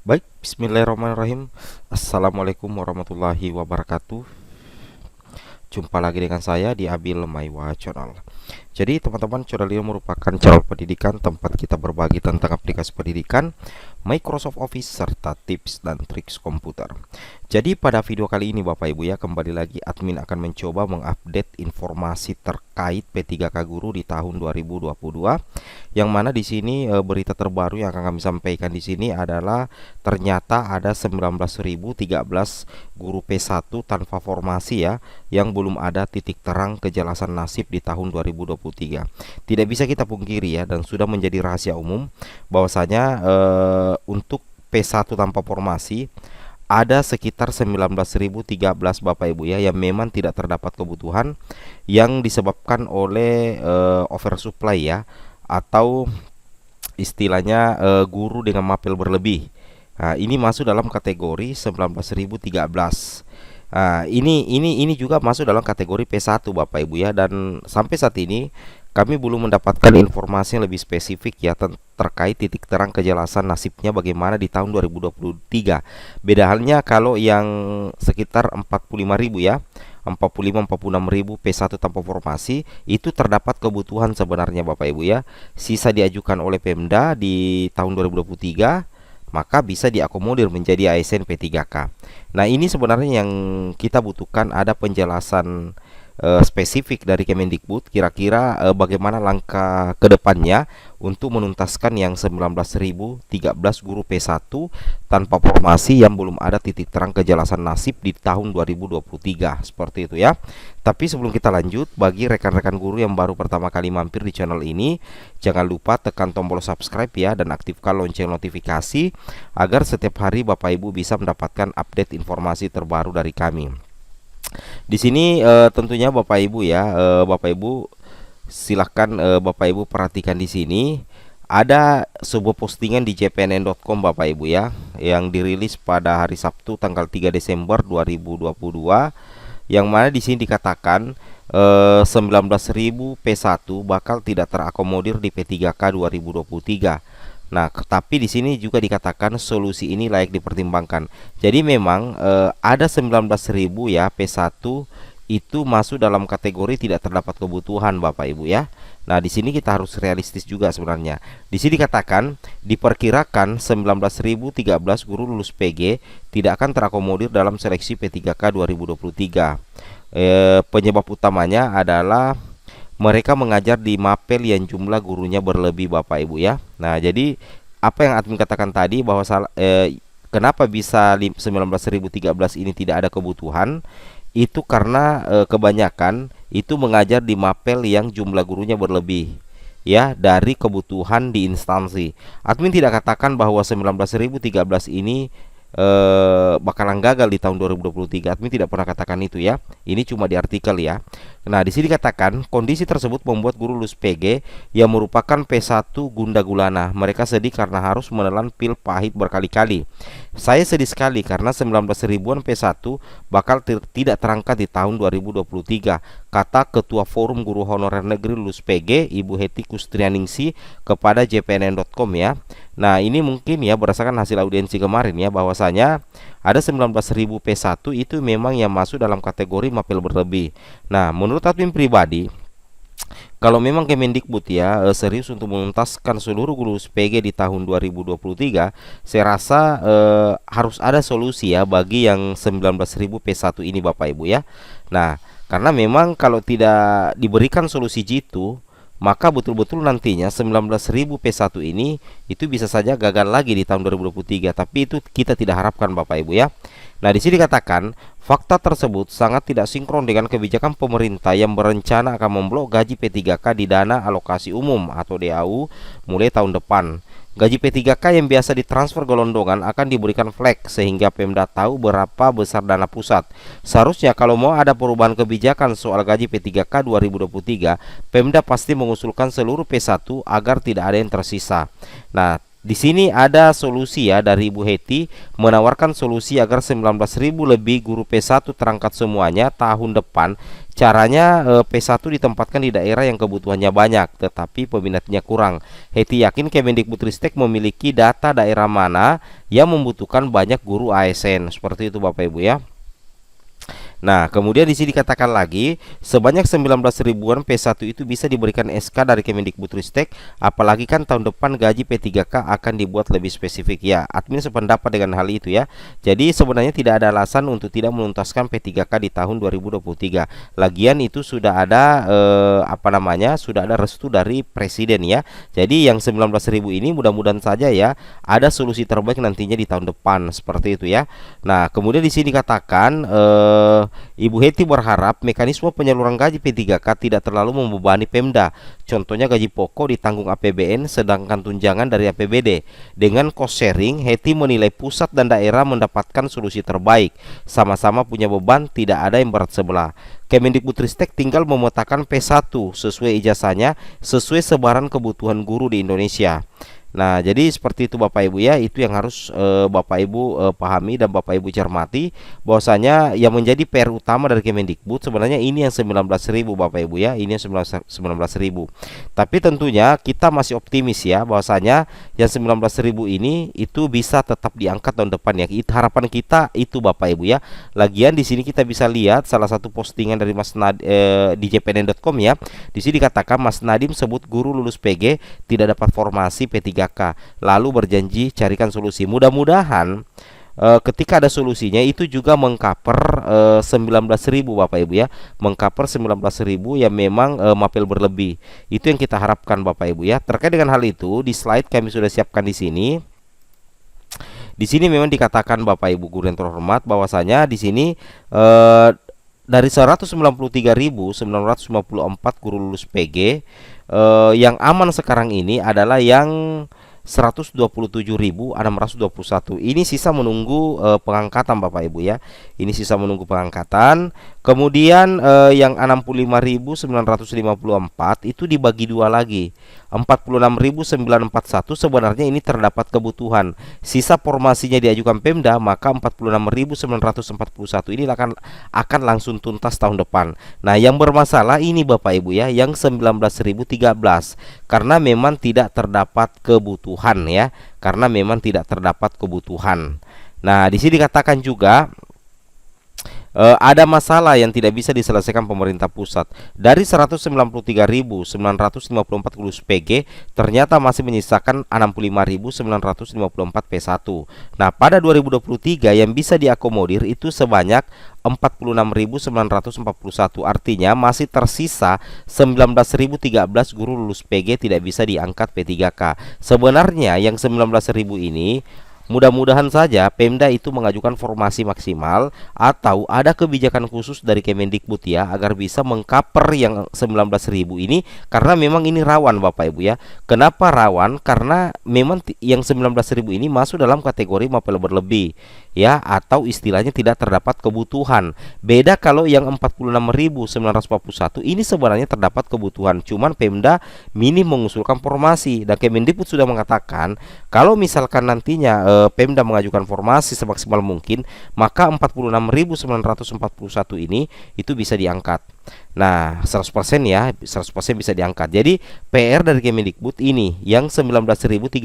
Baik, bismillahirrahmanirrahim. Assalamualaikum warahmatullahi wabarakatuh. Jumpa lagi dengan saya di Abil Maiwa Channel. Jadi teman-teman, channel ini merupakan channel pendidikan tempat kita berbagi tentang aplikasi pendidikan, Microsoft Office, serta tips dan triks komputer. Jadi pada video kali ini Bapak Ibu ya, kembali lagi admin akan mencoba mengupdate informasi terkait P3K Guru di tahun 2022. Yang mana di sini berita terbaru yang akan kami sampaikan di sini adalah ternyata ada 19.013 guru P1 tanpa formasi ya, yang belum ada titik terang kejelasan nasib di tahun 2023. Tidak bisa kita pungkiri ya, dan sudah menjadi rahasia umum bahwasanya untuk P1 tanpa formasi ada sekitar 19.013 Bapak Ibu ya, yang memang tidak terdapat kebutuhan yang disebabkan oleh oversupply ya, atau istilahnya guru dengan mapel berlebih. Nah, ini masuk dalam kategori 19.013. Nah, ini juga masuk dalam kategori P1 Bapak Ibu ya, dan sampai saat ini kami belum mendapatkan informasi yang lebih spesifik ya terkait titik terang kejelasan nasibnya bagaimana di tahun 2023. Beda halnya kalau yang sekitar 45.000 ya, 46.000 P1 tanpa formasi itu terdapat kebutuhan sebenarnya Bapak Ibu ya. Sisa diajukan oleh Pemda di tahun 2023, maka bisa diakomodir menjadi ASN P3K. Nah, ini sebenarnya yang kita butuhkan, ada penjelasan spesifik dari Kemendikbud kira-kira bagaimana langkah kedepannya untuk menuntaskan yang 19.013 guru P1 tanpa formasi yang belum ada titik terang kejelasan nasib di tahun 2023, seperti itu ya. Tapi sebelum kita lanjut, bagi rekan-rekan guru yang baru pertama kali mampir di channel ini, jangan lupa tekan tombol subscribe ya, dan aktifkan lonceng notifikasi agar setiap hari Bapak Ibu bisa mendapatkan update informasi terbaru dari kami. Di sini tentunya Bapak Ibu ya, Bapak Ibu silahkan Bapak Ibu perhatikan di sini ada sebuah postingan di jpnn.com Bapak Ibu ya, yang dirilis pada hari Sabtu tanggal 3 Desember 2022, yang mana di sini dikatakan 19.000 P1 bakal tidak terakomodir di P3K 2023. Nah, tapi di sini juga dikatakan solusi ini layak dipertimbangkan. Jadi memang ada 19.000 ya P1 itu masuk dalam kategori tidak terdapat kebutuhan Bapak Ibu ya. Nah, di sini kita harus realistis juga sebenarnya. Di sini dikatakan diperkirakan 19.013 guru lulus PG tidak akan terakomodir dalam seleksi P3K 2023. Penyebab utamanya adalah mereka mengajar di mapel yang jumlah gurunya berlebih Bapak Ibu ya. Nah, jadi apa yang admin katakan tadi bahwa kenapa bisa 19.013 ini tidak ada kebutuhan, itu karena kebanyakan itu mengajar di mapel yang jumlah gurunya berlebih ya, dari kebutuhan di instansi. Admin tidak katakan bahwa 19.013 ini bakalan gagal di tahun 2023. Admin tidak pernah katakan itu ya. Ini cuma di artikel ya. Nah, di sini dikatakan kondisi tersebut membuat guru lulus PG yang merupakan P1 gundah gulana. Mereka sedih karena harus menelan pil pahit berkali-kali. Saya sedih sekali karena 19 ribuan P1 bakal tidak terangkat di tahun 2023, kata Ketua Forum Guru Honorer Negeri Lulus PG Ibu Heti Kustrianingsi kepada jpnn.com ya. Nah, ini mungkin ya berdasarkan hasil audiensi kemarin ya, bahwasanya ada 19.000 P1 itu memang yang masuk dalam kategori mapel berlebih. Nah, menurut admin pribadi, kalau memang Kemendikbud ya serius untuk menuntaskan seluruh guru PG di tahun 2023, saya rasa harus ada solusi ya bagi yang 19.000 P1 ini Bapak Ibu ya. Nah, karena memang kalau tidak diberikan solusi jitu, maka betul-betul nantinya 19.000 P1 ini itu bisa saja gagal lagi di tahun 2023, tapi itu kita tidak harapkan Bapak Ibu ya. Nah, di sini dikatakan fakta tersebut sangat tidak sinkron dengan kebijakan pemerintah yang berencana akan memblok gaji P3K di dana alokasi umum atau DAU mulai tahun depan. Gaji P3K yang biasa ditransfer gelondongan akan diberikan flex sehingga Pemda tahu berapa besar dana pusat. Seharusnya kalau mau ada perubahan kebijakan soal gaji P3K 2023, Pemda pasti mengusulkan seluruh P1 agar tidak ada yang tersisa. Nah, Di sini ada solusi ya dari Ibu Heti menawarkan solusi agar 19.000 lebih guru P1 terangkat semuanya tahun depan. Caranya P1 ditempatkan di daerah yang kebutuhannya banyak tetapi peminatnya kurang. Heti yakin Kemendikbudristek memiliki data daerah mana yang membutuhkan banyak guru ASN. Seperti itu Bapak Ibu ya. Nah, kemudian di sini dikatakan lagi, sebanyak 19 ribuan P1 itu bisa diberikan SK dari Kemendikbudristek, apalagi kan tahun depan gaji P3K akan dibuat lebih spesifik ya. Admin sependapat dengan hal itu ya. Jadi sebenarnya tidak ada alasan untuk tidak menuntaskan P3K di tahun 2023. Lagian itu sudah ada sudah ada restu dari presiden ya. Jadi yang 19.000 ini mudah-mudahan saja ya ada solusi terbaik nantinya di tahun depan seperti itu ya. Nah, kemudian di sini dikatakan Ibu Heti berharap mekanisme penyaluran gaji P3K tidak terlalu membebani Pemda. Contohnya gaji pokok ditanggung APBN sedangkan tunjangan dari APBD. Dengan cost sharing, Heti menilai pusat dan daerah mendapatkan solusi terbaik. Sama-sama punya beban, tidak ada yang berat sebelah. Kemendikbudristek tinggal memetakan P1 sesuai ijazahnya, sesuai sebaran kebutuhan guru di Indonesia. Nah, jadi seperti itu Bapak Ibu ya, itu yang harus Bapak Ibu pahami dan Bapak Ibu cermati bahwasanya yang menjadi PR utama dari Kemendikbud sebenarnya ini yang 19.000 Bapak Ibu ya, ini yang 19.000. Tapi tentunya kita masih optimis ya bahwasanya yang 19.000 ini itu bisa tetap diangkat tahun depan ya. Harapan kita itu Bapak Ibu ya. Lagian di sini kita bisa lihat salah satu postingan dari di jpnn.com ya. Di sini dikatakan Mas Nadiem sebut guru lulus PG tidak dapat formasi P3K, lalu berjanji carikan solusi. Mudah-mudahan ketika ada solusinya itu juga mengcover 19.000 Bapak Ibu ya, mengcover 19.000 yang memang mapel berlebih. Itu yang kita harapkan Bapak Ibu ya. Terkait dengan hal itu di slide kami sudah siapkan di sini. Di sini memang dikatakan Bapak Ibu guru yang terhormat bahwasanya di sini dari 193.954 guru lulus PG, yang aman sekarang ini adalah yang 127.621. Ini sisa menunggu pengangkatan Bapak Ibu ya. Ini sisa menunggu pengangkatan. Kemudian yang 65.954 itu dibagi dua lagi. 46.941 sebenarnya ini terdapat kebutuhan. Sisa formasinya diajukan Pemda, maka 46.941 ini akan langsung tuntas tahun depan. Nah, yang bermasalah ini Bapak Ibu ya, yang 19.013 karena memang tidak terdapat kebutuhan ya. Karena memang tidak terdapat kebutuhan. Nah, di sini dikatakan juga ada masalah yang tidak bisa diselesaikan pemerintah pusat. Dari 193.954 lulus PG, ternyata masih menyisakan 65.954 P1. Nah, pada 2023 yang bisa diakomodir itu sebanyak 46.941. Artinya masih tersisa 19.013 guru lulus PG tidak bisa diangkat P3K. Sebenarnya yang 19.000 ini mudah-mudahan saja Pemda itu mengajukan formasi maksimal atau ada kebijakan khusus dari Kemendikbud ya agar bisa mengcover yang 19.000 ini, karena memang ini rawan Bapak Ibu ya. Kenapa rawan? Karena memang yang 19.000 ini masuk dalam kategori mapel berlebih ya, atau istilahnya tidak terdapat kebutuhan. Beda kalau yang 46.941 ini sebenarnya terdapat kebutuhan, cuman Pemda minim mengusulkan formasi, dan Kemendikbud sudah mengatakan kalau misalkan nantinya Pemda mengajukan formasi semaksimal mungkin, maka 46.941 ini itu bisa diangkat. Nah, 100% ya, 100% bisa diangkat. Jadi PR dari Kemendikbud ini yang 19.013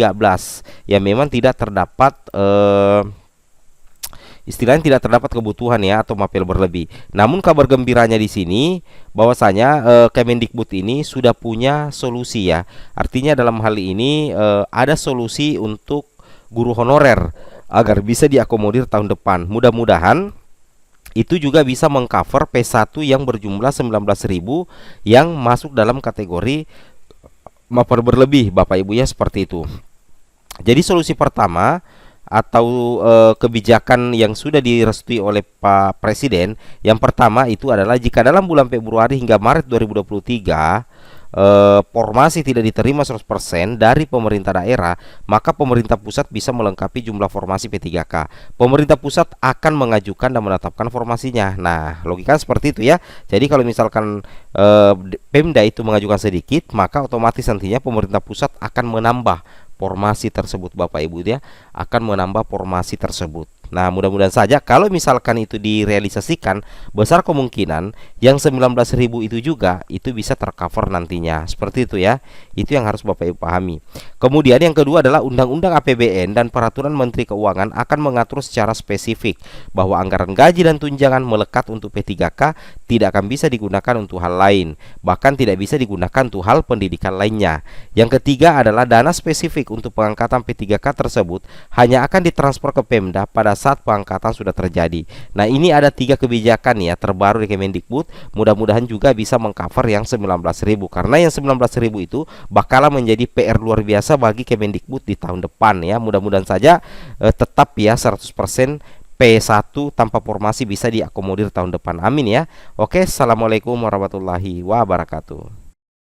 yang memang tidak terdapat istilahnya tidak terdapat kebutuhan ya atau mapel berlebih. Namun kabar gembiranya di sini bahwasanya Kemendikbud ini sudah punya solusi ya. Artinya dalam hal ini ada solusi untuk guru honorer agar bisa diakomodir tahun depan. Mudah-mudahan itu juga bisa mengcover P1 yang berjumlah 19.000 yang masuk dalam kategori mapel berlebih Bapak Ibu ya, seperti itu. Jadi solusi pertama atau kebijakan yang sudah direstui oleh Pak Presiden, yang pertama itu adalah jika dalam bulan Februari hingga Maret 2023 formasi tidak diterima 100% dari pemerintah daerah, maka pemerintah pusat bisa melengkapi jumlah formasi P3K. Pemerintah pusat akan mengajukan dan menetapkan formasinya. Nah, logika seperti itu ya. Jadi kalau misalkan Pemda itu mengajukan sedikit, maka otomatis nantinya pemerintah pusat akan menambah formasi tersebut Bapak Ibu ya, akan menambah formasi tersebut. Nah, mudah-mudahan saja kalau misalkan itu direalisasikan, besar kemungkinan yang 19.000 itu juga itu bisa tercover nantinya. Seperti itu ya. Itu yang harus Bapak Ibu pahami. Kemudian yang kedua adalah Undang-Undang APBN dan Peraturan Menteri Keuangan akan mengatur secara spesifik bahwa anggaran gaji dan tunjangan melekat untuk P3K tidak akan bisa digunakan untuk hal lain, bahkan tidak bisa digunakan untuk hal pendidikan lainnya. Yang ketiga adalah dana spesifik untuk pengangkatan P3K tersebut hanya akan ditransfer ke Pemda pada saat pengangkatan sudah terjadi. Nah, ini ada 3 kebijakan ya terbaru di Kemendikbud. Mudah-mudahan juga bisa mengcover yang 19.000, karena yang 19.000 itu bakalan menjadi PR luar biasa bagi Kemendikbud di tahun depan ya. Mudah-mudahan saja tetap ya 100% P1 tanpa formasi bisa diakomodir tahun depan. Amin ya. Oke, assalamualaikum warahmatullahi wabarakatuh.